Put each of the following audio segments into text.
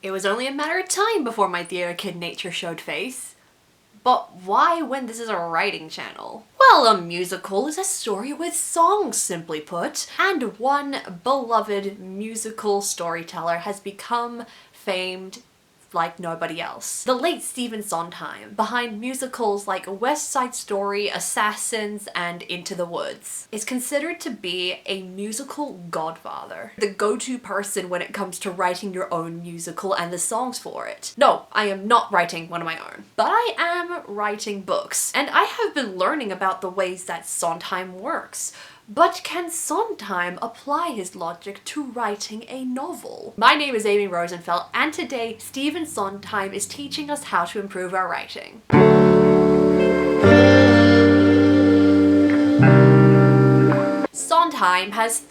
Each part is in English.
It was only a matter of time before my theatre kid nature showed face. But why when this is a writing channel? Well, a musical is a story with songs, simply put, and one beloved musical storyteller has become famed like nobody else. The late Stephen Sondheim, behind musicals like West Side Story, Assassins, and Into the Woods, is considered to be a musical godfather. The go-to person when it comes to writing your own musical and the songs for it. No, I am not writing one of my own, but I am writing books, and I have been learning about the ways that Sondheim works. But can Sondheim apply his logic to writing a novel? My name is Amy Rosenfeld, and today Stephen Sondheim is teaching us how to improve our writing. Sondheim has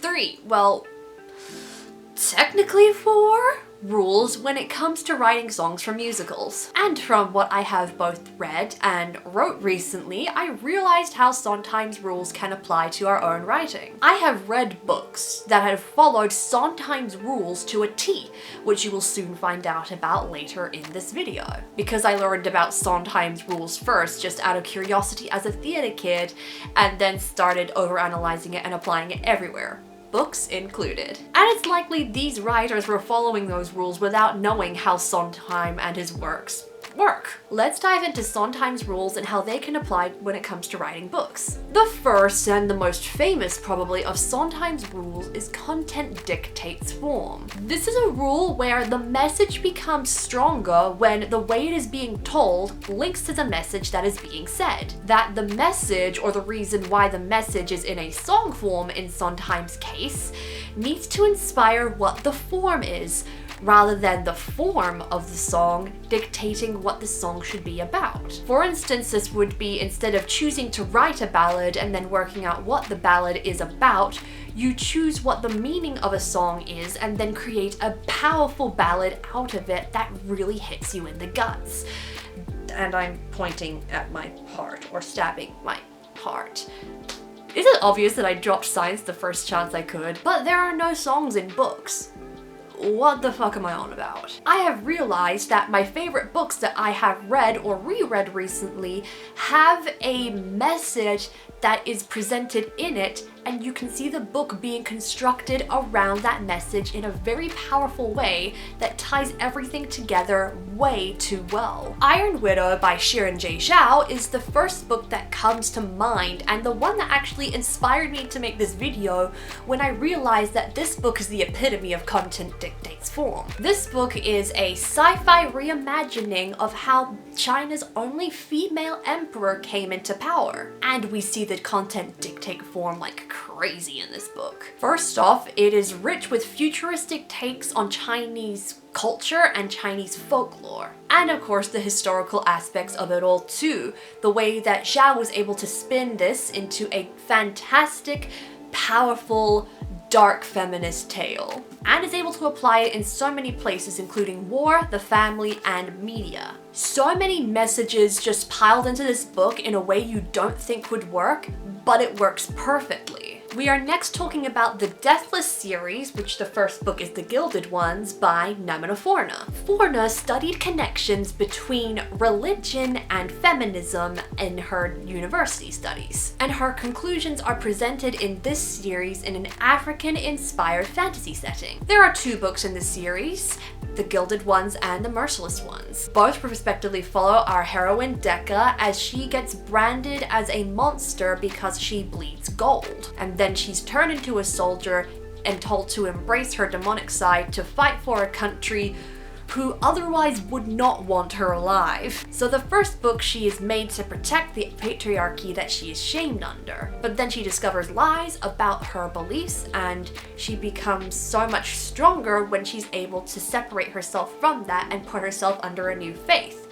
technically 4 rules when it comes to writing songs for musicals. And from what I have both read and wrote recently, I realized how Sondheim's rules can apply to our own writing. I have read books that have followed Sondheim's rules to a T, which you will soon find out about later in this video. Because I learned about Sondheim's rules first, just out of curiosity as a theatre kid, and then started overanalyzing it and applying it everywhere, books included. And it's likely these writers were following those rules without knowing how Sondheim and his works work. Let's dive into Sondheim's rules and how they can apply when it comes to writing books. The first and the most famous probably of Sondheim's rules is content dictates form. This is a rule where the message becomes stronger when the way it is being told links to the message that is being said. That the message, or the reason why the message is in a song form in Sondheim's case, needs to inspire what the form is, rather than the form of the song dictating what the song should be about. For instance, this would be, instead of choosing to write a ballad and then working out what the ballad is about, you choose what the meaning of a song is and then create a powerful ballad out of it that really hits you in the guts. And I'm pointing at my heart, or stabbing my heart. Is it obvious that I dropped science the first chance I could? But there are no songs in books. What the fuck am I on about? I have realized that my favorite books that I have read or reread recently have a message that is presented in it, and you can see the book being constructed around that message in a very powerful way that ties everything together way too well. Iron Widow by Shirin J. Zhao is the first book that comes to mind, and the one that actually inspired me to make this video when I realized that this book is the epitome of content dictates form. This book is a sci-fi reimagining of how China's only female emperor came into power, and we see the content dictate form like crazy in this book. First off, it is rich with futuristic takes on Chinese culture and Chinese folklore. And of course the historical aspects of it all too. The way that Zhao was able to spin this into a fantastic, powerful, dark feminist tale, and is able to apply it in so many places, including war, the family, and media. So many messages just piled into this book in a way you don't think would work, but it works perfectly. We are next talking about the Deathless series, which the first book is The Gilded Ones by Namina Forna. Forna studied connections between religion and feminism in her university studies, and her conclusions are presented in this series in an African-inspired fantasy setting. There are 2 books in this series, The Gilded Ones and The Merciless Ones. Both respectively follow our heroine Decca as she gets branded as a monster because she bleeds gold, and then she's turned into a soldier and told to embrace her demonic side to fight for a country who otherwise would not want her alive. So the first book, she is made to protect the patriarchy that she is shamed under, but then she discovers lies about her beliefs, and she becomes so much stronger when she's able to separate herself from that and put herself under a new faith.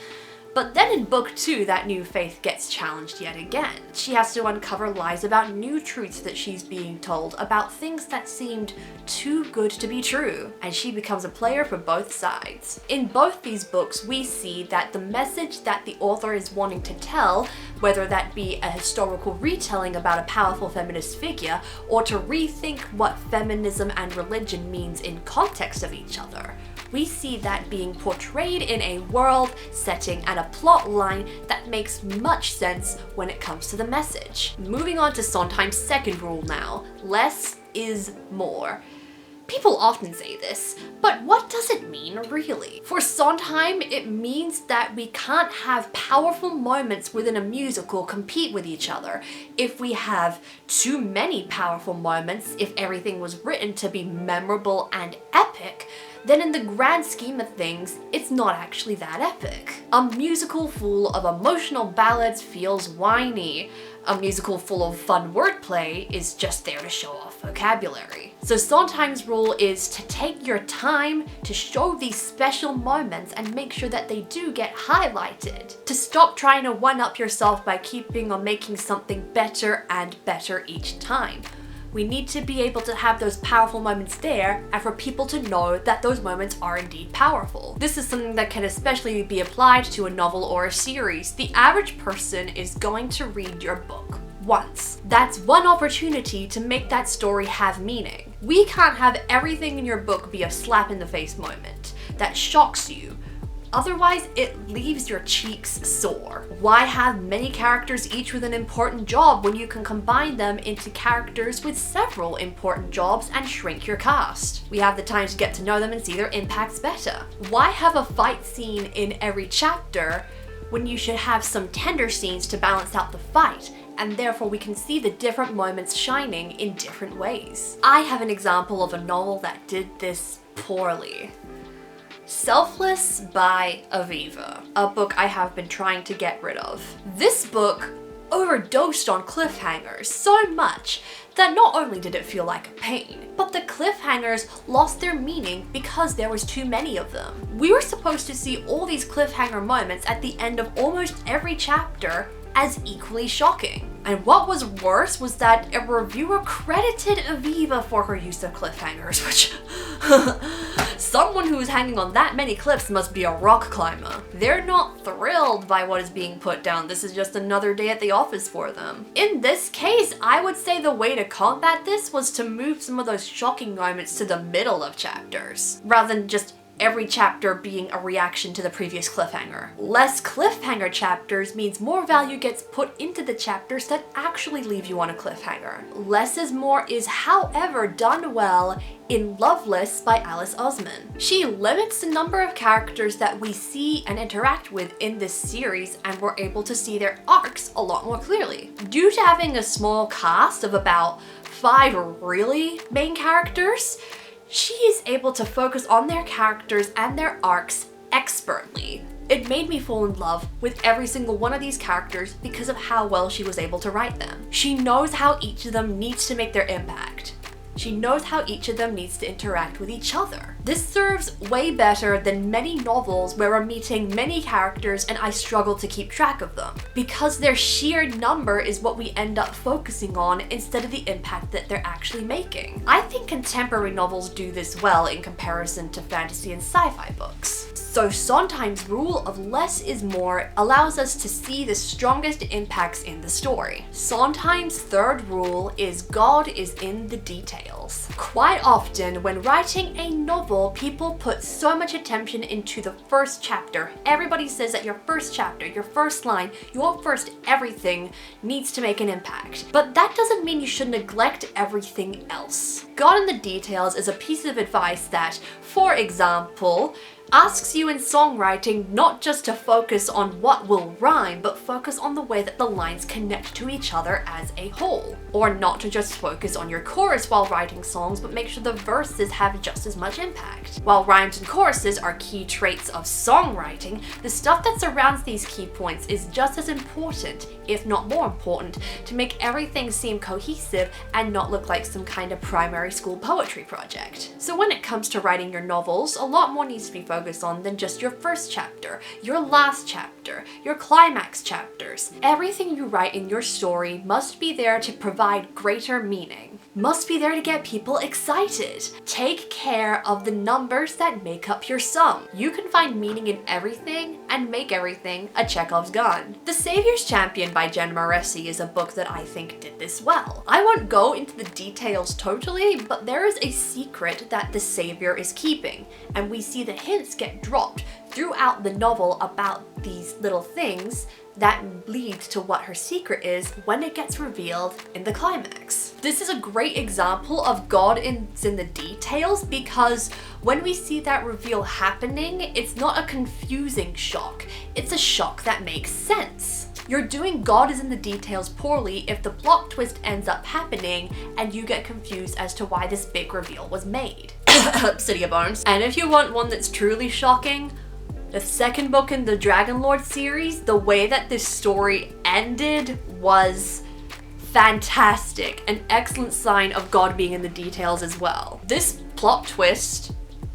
But then in book 2, that new faith gets challenged yet again. She has to uncover lies about new truths that she's being told about things that seemed too good to be true, and she becomes a player for both sides. In both these books, we see that the message that the author is wanting to tell, whether that be a historical retelling about a powerful feminist figure, or to rethink what feminism and religion means in context of each other, we see that being portrayed in a world, setting, and a plot line that makes much sense when it comes to the message. Moving on to Sondheim's second rule now, less is more. People often say this, but what does it mean really? For Sondheim, it means that we can't have powerful moments within a musical compete with each other. If we have too many powerful moments, if everything was written to be memorable and epic, then in the grand scheme of things, it's not actually that epic. A musical full of emotional ballads feels whiny. A musical full of fun wordplay is just there to show off vocabulary. So Sondheim's rule is to take your time to show these special moments and make sure that they do get highlighted. To stop trying to one-up yourself by keeping on making something better and better each time. We need to be able to have those powerful moments there and for people to know that those moments are indeed powerful. This is something that can especially be applied to a novel or a series. The average person is going to read your book once. That's one opportunity to make that story have meaning. We can't have everything in your book be a slap in the face moment that shocks you. Otherwise, it leaves your cheeks sore. Why have many characters each with an important job when you can combine them into characters with several important jobs and shrink your cast? We have the time to get to know them and see their impacts better. Why have a fight scene in every chapter when you should have some tender scenes to balance out the fight? And therefore we can see the different moments shining in different ways. I have an example of a novel that did this poorly. Selfless by Aviva, a book I have been trying to get rid of. This book overdosed on cliffhangers so much that not only did it feel like a pain, but the cliffhangers lost their meaning because there was too many of them. We were supposed to see all these cliffhanger moments at the end of almost every chapter as equally shocking. And what was worse was that a reviewer credited Aviva for her use of cliffhangers, which someone who is hanging on that many cliffs must be a rock climber. They're not thrilled by what is being put down. This is just another day at the office for them. In this case, I would say the way to combat this was to move some of those shocking moments to the middle of chapters, rather than just every chapter being a reaction to the previous cliffhanger. Less cliffhanger chapters means more value gets put into the chapters that actually leave you on a cliffhanger. Less is more is, however, done well in Loveless by Alice Oseman. She limits the number of characters that we see and interact with in this series, and we're able to see their arcs a lot more clearly. Due to having a small cast of about 5 really main characters, she is able to focus on their characters and their arcs expertly. It made me fall in love with every single one of these characters because of how well she was able to write them. She knows how each of them needs to make their impact. She knows how each of them needs to interact with each other. This serves way better than many novels where we're meeting many characters and I struggle to keep track of them, because their sheer number is what we end up focusing on instead of the impact that they're actually making. I think contemporary novels do this well in comparison to fantasy and sci-fi books. So Sondheim's rule of less is more allows us to see the strongest impacts in the story. Sondheim's third rule is God is in the details. Quite often when writing a novel, people put so much attention into the first chapter. Everybody says that your first chapter, your first line, your first everything needs to make an impact. But that doesn't mean you should neglect everything else. God in the details is a piece of advice that, for example, asks you in songwriting not just to focus on what will rhyme, but focus on the way that the lines connect to each other as a whole. Or not to just focus on your chorus while writing songs, but make sure the verses have just as much impact. While rhymes and choruses are key traits of songwriting, the stuff that surrounds these key points is just as important, if not more important, to make everything seem cohesive and not look like some kind of primary school poetry project. So when it comes to writing your novels, a lot more needs to be focused focus on than just your first chapter, your last chapter, your climax chapters. Everything you write in your story must be there to provide greater meaning, must be there to get people excited. Take care of the numbers that make up your sum. You can find meaning in everything and make everything a Chekhov's gun. The Savior's Champion by Jen Moreci is a book that I think did this well. I won't go into the details totally, but there is a secret that the Savior is keeping, and we see the hints get dropped throughout the novel about these little things that leads to what her secret is when it gets revealed in the climax. This is a great example of God is in the details, because when we see that reveal happening, it's not a confusing shock, it's a shock that makes sense. You're doing God is in the details poorly if the plot twist ends up happening and you get confused as to why this big reveal was made. City of Bones. And if you want one that's truly shocking, the second book in the Dragon Lord series, the way that this story ended was fantastic. An excellent sign of God being in the details as well. This plot twist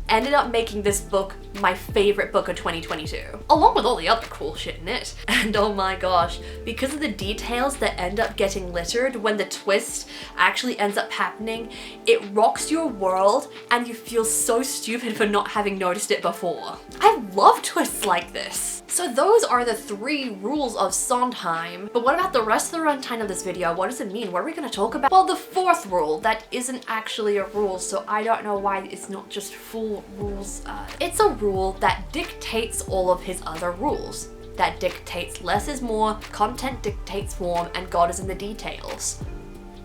ended up making this book my favorite book of 2022, along with all the other cool shit in it. And oh my gosh, because of the details that end up getting littered when the twist actually ends up happening, it rocks your world and you feel so stupid for not having noticed it before. I love twists like this. So those are the 3 rules of Sondheim, but what about the rest of the runtime of this video? What does it mean? What are we gonna talk about? Well, the 4th rule, that isn't actually a rule, so I don't know why it's not just full rules. It's a rule that dictates all of his other rules. That dictates less is more, content dictates form, and God is in the details.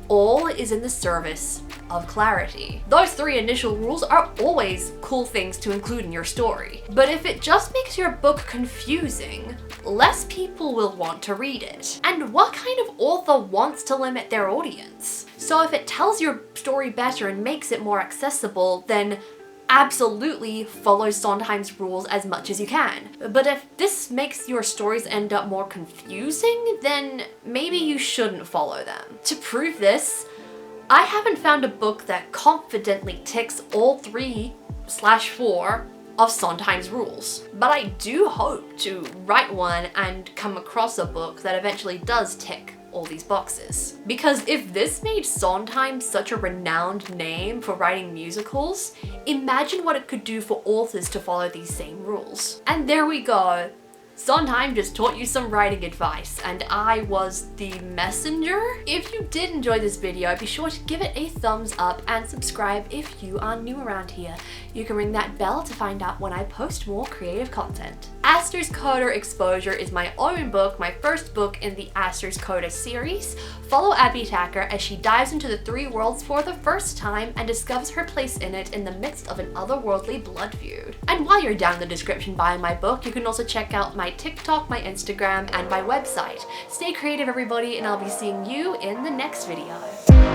All is in the service of clarity. Those 3 initial rules are always cool things to include in your story. But if it just makes your book confusing, less people will want to read it. And what kind of author wants to limit their audience? So if it tells your story better and makes it more accessible, then absolutely follow Sondheim's rules as much as you can. But if this makes your stories end up more confusing, then maybe you shouldn't follow them. To prove this, I haven't found a book that confidently ticks all 3/4 of Sondheim's rules. But I do hope to write one and come across a book that eventually does tick all these boxes. Because if this made Sondheim such a renowned name for writing musicals, imagine what it could do for authors to follow these same rules. And there we go. Sondheim just taught you some writing advice, and I was the messenger. If you did enjoy this video, be sure to give it a thumbs up and subscribe if you are new around here. You can ring that bell to find out when I post more creative content. ASTER'S CODA Exposure is my own book, my first book in the ASTER'S CODA series. Follow Abby Tacker as she dives into the 3 worlds for the first time and discovers her place in it in the midst of an otherworldly blood feud. And while you're down in the description buying my book, you can also check out my TikTok, my Instagram, and my website. Stay creative, everybody, and I'll be seeing you in the next video.